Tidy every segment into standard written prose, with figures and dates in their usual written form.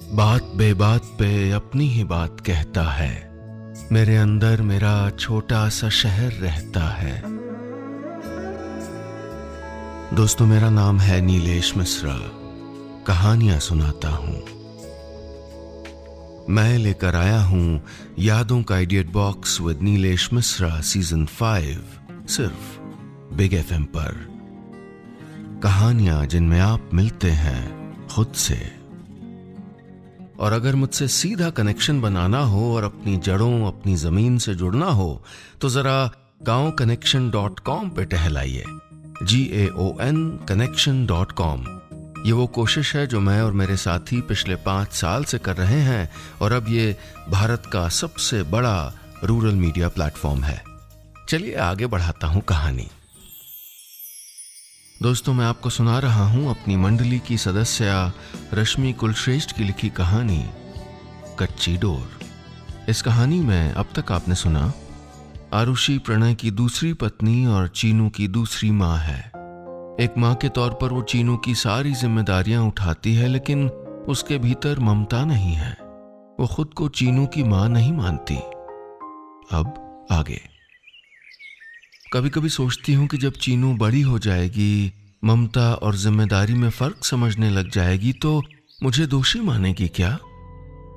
बात बेबात पे अपनी ही बात कहता है। मेरे अंदर मेरा छोटा सा शहर रहता है। दोस्तों, मेरा नाम है नीलेश मिश्रा। कहानियां सुनाता हूं। मैं लेकर आया हूं यादों का idiot box with Nilesh Mishra season 5, सिर्फ बिग एफएम पर। कहानियां जिनमें आप मिलते हैं खुद से। और अगर मुझसे सीधा कनेक्शन बनाना हो और अपनी जड़ों, अपनी जमीन से जुड़ना हो तो जरा gaonconnection.com पे टहलाइए। GAON connection.com। ये वो कोशिश है जो मैं और मेरे साथी पिछले 5 साल से कर रहे हैं और अब ये भारत का सबसे बड़ा रूरल मीडिया प्लेटफॉर्म है। चलिए आगे बढ़ाता हूं कहानी। दोस्तों, मैं आपको सुना रहा हूं अपनी मंडली की सदस्य रश्मि कुलश्रेष्ठ की लिखी कहानी कच्ची डोर। इस कहानी में अब तक आपने सुना आरुषि प्रणय की दूसरी पत्नी और चीनू की दूसरी माँ है। एक माँ के तौर पर वो चीनू की सारी जिम्मेदारियां उठाती है, लेकिन उसके भीतर ममता नहीं है। वो खुद को चीनू की माँ नहीं मानती। अब आगे। कभी कभी सोचती हूँ कि जब चीनू बड़ी हो जाएगी, ममता और जिम्मेदारी में फर्क समझने लग जाएगी तो मुझे दोषी मानेगी क्या?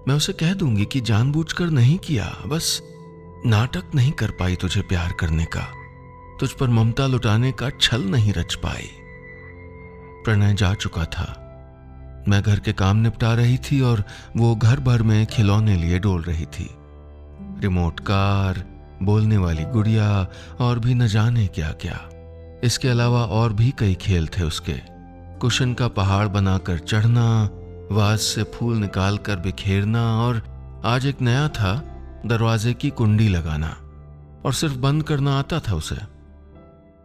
मैं उसे कह दूंगी कि जानबूझकर नहीं किया, बस नाटक नहीं कर पाई तुझे प्यार करने का, तुझ पर ममता लुटाने का छल नहीं रच पाई। प्रणय जा चुका था। मैं घर के काम निपटा रही थी और वो घर भर में खिलौने लिए डोल रही थी। रिमोट कार, बोलने वाली गुड़िया और भी न जाने क्या क्या। इसके अलावा और भी कई खेल थे उसके। कुशन का पहाड़ बनाकर चढ़ना, वाज से फूल निकालकर बिखेरना, और आज एक नया था दरवाजे की कुंडी लगाना, और सिर्फ बंद करना आता था उसे।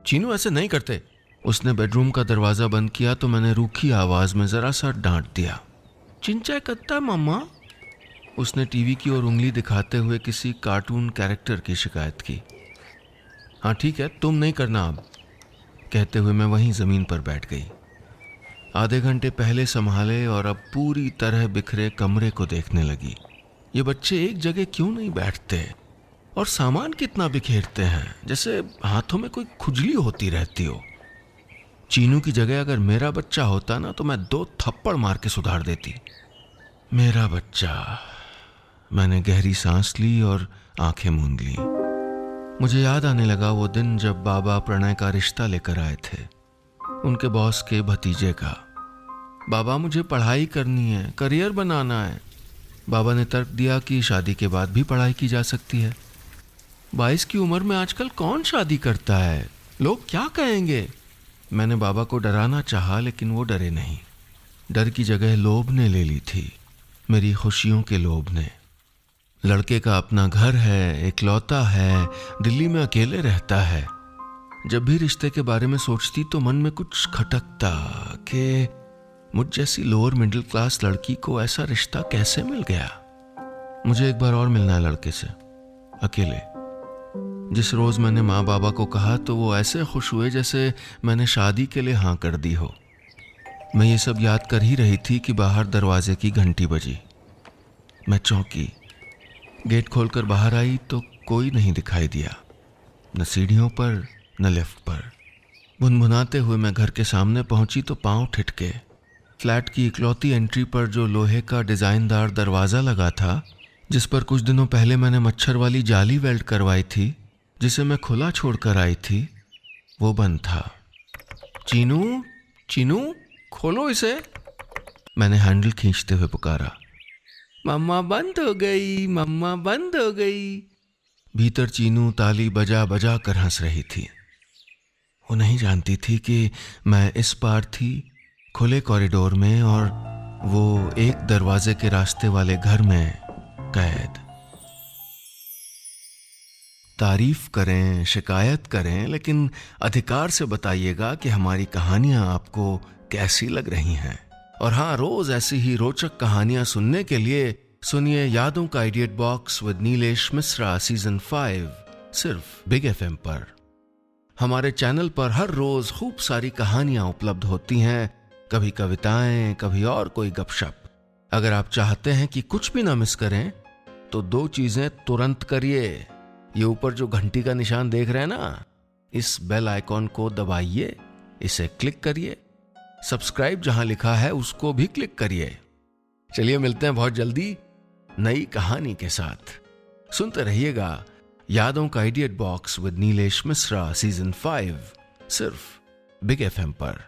चीनू ऐसे नहीं करते। उसने बेडरूम का दरवाजा बंद किया तो मैंने रूखी आवाज में जरा सा डांट दिया। चिंचा कत्ता मम्मा। उसने टीवी की ओर उंगली दिखाते हुए किसी कार्टून कैरेक्टर की शिकायत की। हाँ ठीक है, तुम नहीं करना अब, कहते हुए मैं वहीं जमीन पर बैठ गई। आधे घंटे पहले संभाले और अब पूरी तरह बिखरे कमरे को देखने लगी। ये बच्चे एक जगह क्यों नहीं बैठते और सामान कितना बिखेरते हैं, जैसे हाथों में कोई खुजली होती रहती हो। चीनू की जगह अगर मेरा बच्चा होता ना तो मैं 2 थप्पड़ मार के सुधार देती। मेरा बच्चा। मैंने गहरी सांस ली और आंखें मूंद ली। मुझे याद आने लगा वो दिन जब बाबा प्रणय का रिश्ता लेकर आए थे, उनके बॉस के भतीजे का। बाबा, मुझे पढ़ाई करनी है, करियर बनाना है। बाबा ने तर्क दिया कि शादी के बाद भी पढ़ाई की जा सकती है। 22 की उम्र में आजकल कौन शादी करता है, लोग क्या कहेंगे? मैंने बाबा को डराना चाहा, लेकिन वो डरे नहीं। डर की जगह लोभ ने ले ली थी, मेरी खुशियों के लोभ ने। लड़के का अपना घर है, इकलौता है, दिल्ली में अकेले रहता है। जब भी रिश्ते के बारे में सोचती तो मन में कुछ खटकता कि मुझ जैसी लोअर मिडिल क्लास लड़की को ऐसा रिश्ता कैसे मिल गया। मुझे एक बार और मिलना है लड़के से, अकेले। जिस रोज मैंने माँ बाबा को कहा तो वो ऐसे खुश हुए जैसे मैंने शादी के लिए हाँ कर दी हो। मैं ये सब याद कर ही रही थी कि बाहर दरवाजे की घंटी बजी। मैं चौंकी। गेट खोलकर बाहर आई तो कोई नहीं दिखाई दिया, न सीढ़ियों पर न लिफ्ट पर। भुनभुनाते हुए मैं घर के सामने पहुंची तो पांव ठिठके। फ्लैट की इकलौती एंट्री पर जो लोहे का डिजाइनदार दरवाजा लगा था, जिस पर कुछ दिनों पहले मैंने मच्छर वाली जाली वेल्ड करवाई थी, जिसे मैं खुला छोड़कर आई थी, वो बंद था। चीनू, चीनू, खोलो इसे। मैंने हैंडल खींचते हुए पुकारा। मम्मा बंद हो गई, मम्मा बंद हो गई। भीतर चीनू ताली बजा बजा कर हंस रही थी। वो नहीं जानती थी कि मैं इस पार थी, खुले कॉरिडोर में, और वो एक दरवाजे के रास्ते वाले घर में कैद। तारीफ करें, शिकायत करें, लेकिन अधिकार से बताइएगा कि हमारी कहानियां आपको कैसी लग रही हैं। और हाँ, रोज ऐसी ही रोचक कहानियां सुनने के लिए सुनिए यादों का idiot box with Nilesh Mishra season 5, सिर्फ बिग एफएम पर। हमारे चैनल पर हर रोज खूब सारी कहानियां उपलब्ध होती हैं, कभी कविताएं, कभी और कोई गपशप। अगर आप चाहते हैं कि कुछ भी ना मिस करें तो 2 चीजें तुरंत करिए। ये ऊपर जो घंटी का निशान देख रहे हैं ना, इस बेल आइकॉन को दबाइए, इसे क्लिक करिए। सब्सक्राइब जहां लिखा है उसको भी क्लिक करिए। चलिए मिलते हैं बहुत जल्दी नई कहानी के साथ। सुनते रहिएगा यादों का idiot box with Nilesh Mishra season 5, सिर्फ बिग FM पर।